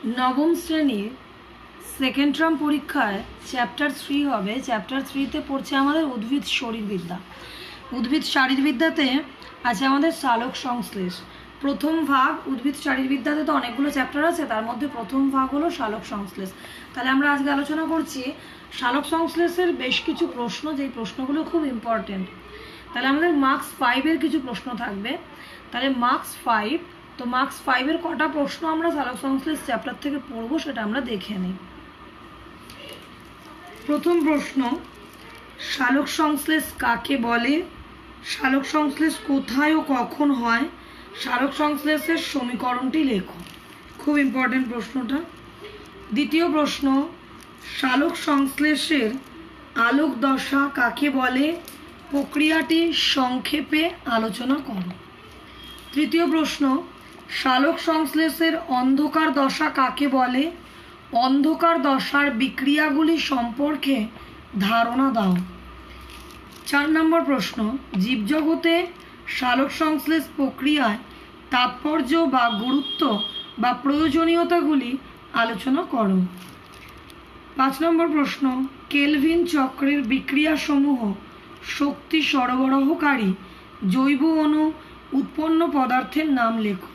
নবম শ্রেণীর second term পরীক্ষায় চ্যাপ্টার 3 হবে। চ্যাপ্টার 3তে পড়ছে আমাদের উদ্ভিদ শারীরবিদ্যা। উদ্ভিদ শারীরবিদ্যাতে আছে আমাদের সালোক সংশ্লেষ। প্রথম ভাগ উদ্ভিদ শারীরবিদ্যাতে তো অনেকগুলো চ্যাপ্টার আছে, তার মধ্যে প্রথম ভাগ হলো সালোক সংশ্লেষ। তাহলে আমরা আজকে আলোচনা করছি সালোক সংশ্লেষের বেশ কিছু প্রশ্ন, যেই প্রশ্নগুলো খুব ইম্পর্টেন্ট। তাহলে আমাদের মার্কস 5-এর কিছু প্রশ্ন থাকবে। তাহলে মার্কস 5, তো মার্কস 5-এর কটা প্রশ্ন আমরা সালোক সংশ্লেষ চ্যাপ্টার থেকে পড়বো সেটা আমরা দেখে নিই। প্রথম প্রশ্ন, সালোক সংশ্লেষ কাকে বলে? সালোক সংশ্লেষ কোথায় ও কখন হয়? সালোক সংশ্লেষের সমীকরণটি লেখো। খুব ইম্পর্টেন্ট প্রশ্নটা। দ্বিতীয় প্রশ্ন, সালোক সংশ্লেষের আলোক দশা কাকে বলে? প্রক্রিয়াটি সংক্ষেপে আলোচনা করো। তৃতীয় প্রশ্ন, সালোক সংশ্লেষের অন্ধকার দশা কাকে বলে? অন্ধকার দশার বিক্রিয়াগুলি সম্পর্কে ধারণা দাও। 4 নম্বর প্রশ্ন, জীবজগতে সালোক সংশ্লেষ প্রক্রিয়ায় তাৎপর্য বা গুরুত্ব বা প্রয়োজনীয়তাগুলি আলোচনা করো। 5 নম্বর প্রশ্ন, কেলভিন চক্রের বিক্রিয়াসমূহ শক্তি সরবরাহকারী জৈব অণু উৎপন্ন পদার্থের নাম লেখো।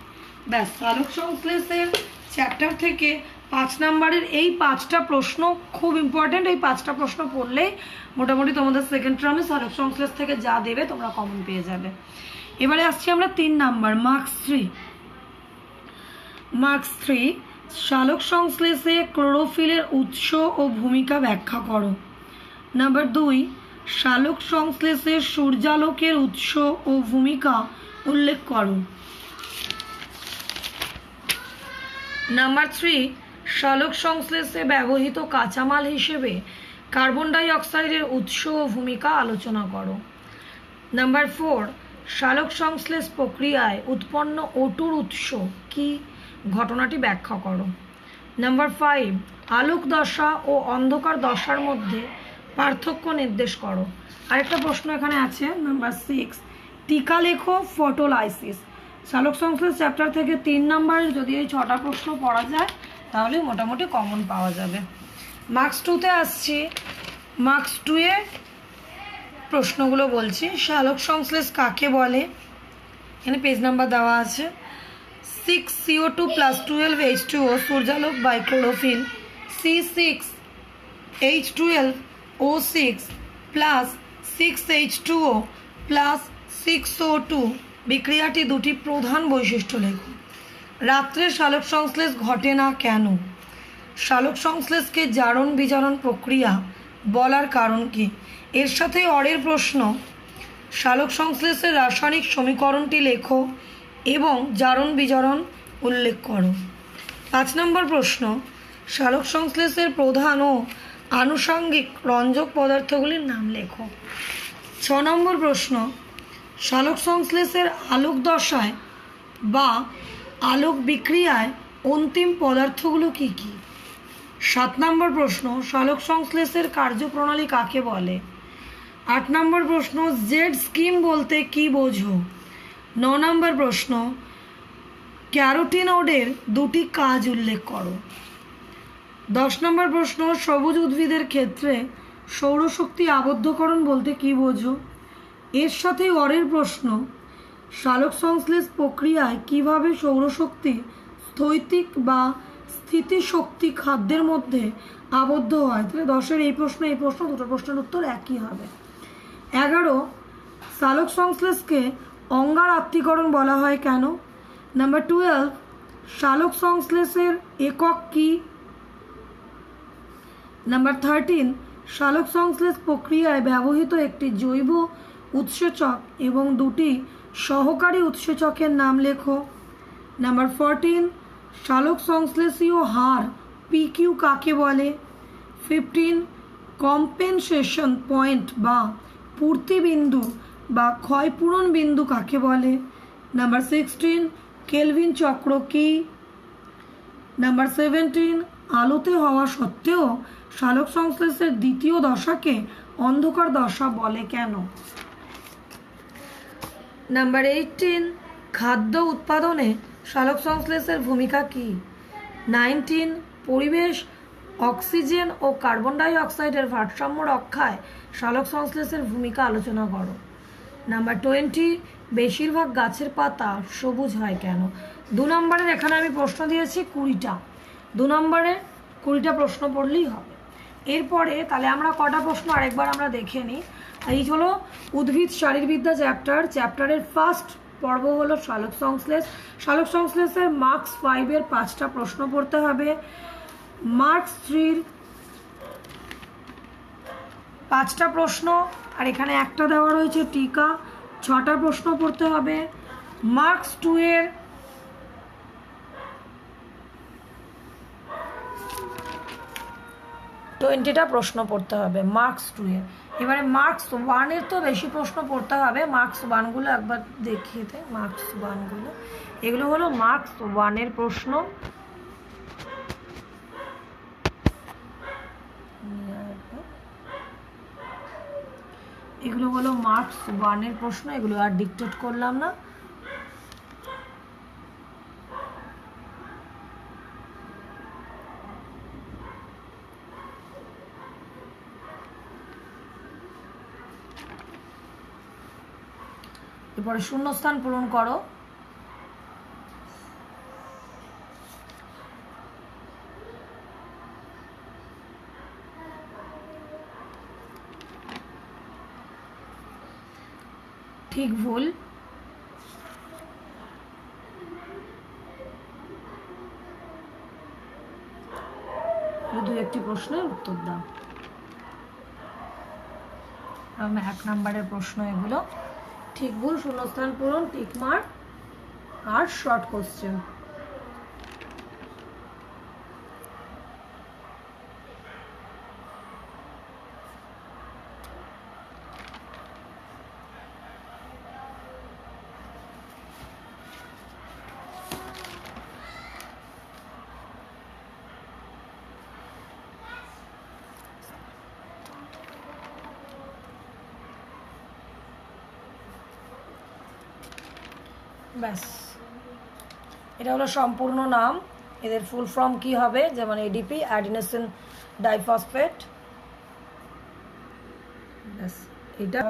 ব্যাস, সালোক সংশ্লেষের চ্যাপ্টার থেকে 5 নম্বরের এই 5টা প্রশ্ন খুব ইম্পর্টেন্ট। এই 5টা প্রশ্ন পড়লেই মোটামুটি তোমাদের সেকেন্ড টার্মে সালোক সংশ্লেষ থেকে যা দেবে তোমরা কমন পেয়ে যাবে। এবারে আসছি আমরা 3 নাম্বার, মার্কস 3। মার্কস 3, সালোক সংশ্লেষে ক্লোরোফিলের উৎস ও ভূমিকা ব্যাখ্যা করো। নাম্বার 2, সালোক সংশ্লেষে সূর্যালোকের উৎস ও ভূমিকা উল্লেখ করো। নাম্বার 3, সালোক সংশ্লেষে ব্যবহৃত কাঁচামাল হিসেবে কার্বন ডাই অক্সাইডের উৎস ও ভূমিকা আলোচনা করো। নাম্বার 4, সালোক সংশ্লেষ প্রক্রিয়ায় উৎপন্ন O2-র উৎস কি, ঘটনাটি ব্যাখ্যা করো। নাম্বার 5, আলোক দশা ও অন্ধকার দশার মধ্যে পার্থক্য নির্দেশ করো। আরেকটা প্রশ্ন এখানে আছে, নাম্বার 6, টিকা লেখো ফটোলাইসিস। সালোক সংশ্লেষ চ্যাপ্টার থেকে 3 নাম্বারের যদি এই 6টা প্রশ্ন পড়া যায় তাহলে মোটামুটি কমন পাওয়া যাবে। মার্কস 2-তে আসছি। মার্কস 2-এ প্রশ্নগুলো বলছি। সালোক সংশ্লেষ কাকে বলে? এখানে পেজ নাম্বার দেওয়া আছে। 6CO2 + 12H2O সূর্যালোক by chlorophyll, C6H12O6 + 6H2O + 6O2 বিক্রিয়াটি দুটি প্রধান বৈশিষ্ট্য লেখো। রাত্রে সালোক সংশ্লেষ ঘটে না কেন? সালোক সংশ্লেষকে জারণ বিজারণ প্রক্রিয়া বলার কারণ কি? এর সাথে অরের প্রশ্ন, সালোক সংশ্লেষের রাসায়নিক সমীকরণটি লেখো এবং জারণ বিজারণ উল্লেখ করো। 5 নম্বর প্রশ্ন, সালোক সংশ্লেষের প্রধান ও আনুষঙ্গিক রঞ্জক পদার্থগুলির নাম লেখো। 6 নম্বর প্রশ্ন, সালোক সংশ্লেষের আলোক দশায় বা আলোক বিক্রিয়ায় অন্তিম পদার্থগুলো কি কি? 7 নম্বর প্রশ্ন, সালোক সংশ্লেষের কার্যপ্রণালী কাকে বলে? 8 নম্বর প্রশ্ন, জেড স্কিম বলতে কি বোঝো? 9 নম্বর প্রশ্ন, ক্যারোটিনয়েডের দুটি কাজ উল্লেখ করো। 10 নম্বর প্রশ্ন, সবুজ উদ্ভিদের ক্ষেত্রে সৌরশক্তি আবদ্ধকরণ বলতে কি বোঝো? এর সাথে অরের প্রশ্ন, সালোক সংশ্লেষ প্রক্রিয়ায় কিভাবে সৌরশক্তি স্থৈতিক বা স্থিতিশক্তি খাদ্যের মধ্যে আবদ্ধ হয়? তাহলে 10-এর এই প্রশ্ন দুটো প্রশ্নের উত্তর একই হবে। 11, সালোক সংশ্লেষকে অঙ্গার আত্তীকরণ বলা হয় কেন? নাম্বার 12, সালোক সংশ্লেষের একক কি? নাম্বার 13, সালোক সংশ্লেষ প্রক্রিয়ায় ব্যবহৃত একটি জৈব উৎসেচক এবং দুটি সহকারী উৎসেচকের নাম লেখো। নাম্বার 14, সালোক সংশ্লেষীয় হার PQ কাকে বলে? 15, কম্পেনসেশন পয়েন্ট বা পূর্তি বিন্দু বা ক্ষয়পূরণ বিন্দু কাকে বলে? নাম্বার 16, কেলভিন চক্র কি? নাম্বার 17, আলোতে হওয়া সত্ত্বেও সালোক সংশ্লেষের দ্বিতীয় দশাকে অন্ধকার দশা বলে কেন? নাম্বার 18, খাদ্য উৎপাদনে সালোক সংশ্লেষের ভূমিকা কি? 19 পরিবেশ, অক্সিজেন ও কার্বন ডাই অক্সাইডের ভারসাম্য রক্ষায় সালোক সংশ্লেষের ভূমিকা আলোচনা করো। নাম্বার 20 বেশিরভাগ গাছের পাতা সবুজ হয় কেন? 2 নম্বরের এখানে আমি প্রশ্ন দিয়েছি 20টা, 2 নম্বরে 20টা প্রশ্ন পড়লেই হবে। এরপরে তাহলে আমরা কটা প্রশ্ন আরেকবার আমরা দেখে নিই। এই হলো উদ্ভিদ শারীরবিদ্যা চ্যাপ্টারের ফার্স্ট পর্ব হলো সালোক সংশ্লেষ। সালোক সংশ্লেষের মার্কস 5-এর 5টা প্রশ্ন পড়তে হবে, মার্কস 3-র 5টা প্রশ্ন, আর এখানে একটা দেওয়া রয়েছে টিকা, 6টা প্রশ্ন পড়তে হবে। মার্কস 2-এর 20টা প্রশ্ন পড়তে হবে মার্কস 2-এর। এবারে মার্কস 1-এর তো বেশি প্রশ্ন পড়তে হবে। মার্কস 1গুলো একবার দেখিয়ে দেয়। মার্কস 1গুলো এগুলো হলো মার্কস 1-এর প্রশ্ন। এগুলো হলো মার্কস 1-এর প্রশ্ন, এগুলো আর ডিকটেট করলাম না। এরপরে শূন্যস্থান পূরণ করো। ঠিক ভুল দু একটি প্রশ্নের উত্তর দাও। 1 নম্বরের প্রশ্ন এগুলো। ঠিক ভুল, শূন্যস্থান পূরণ, টিক মার্ক আর শর্ট কোশ্চেন। ব্যাস, এটা হলো সম্পূর্ণ নাম। এদের ফুল ফর্ম কি হবে? যেমন এডিপি, অ্যাডিনোসিন ডাইফসফেট। ব্যাস, এটা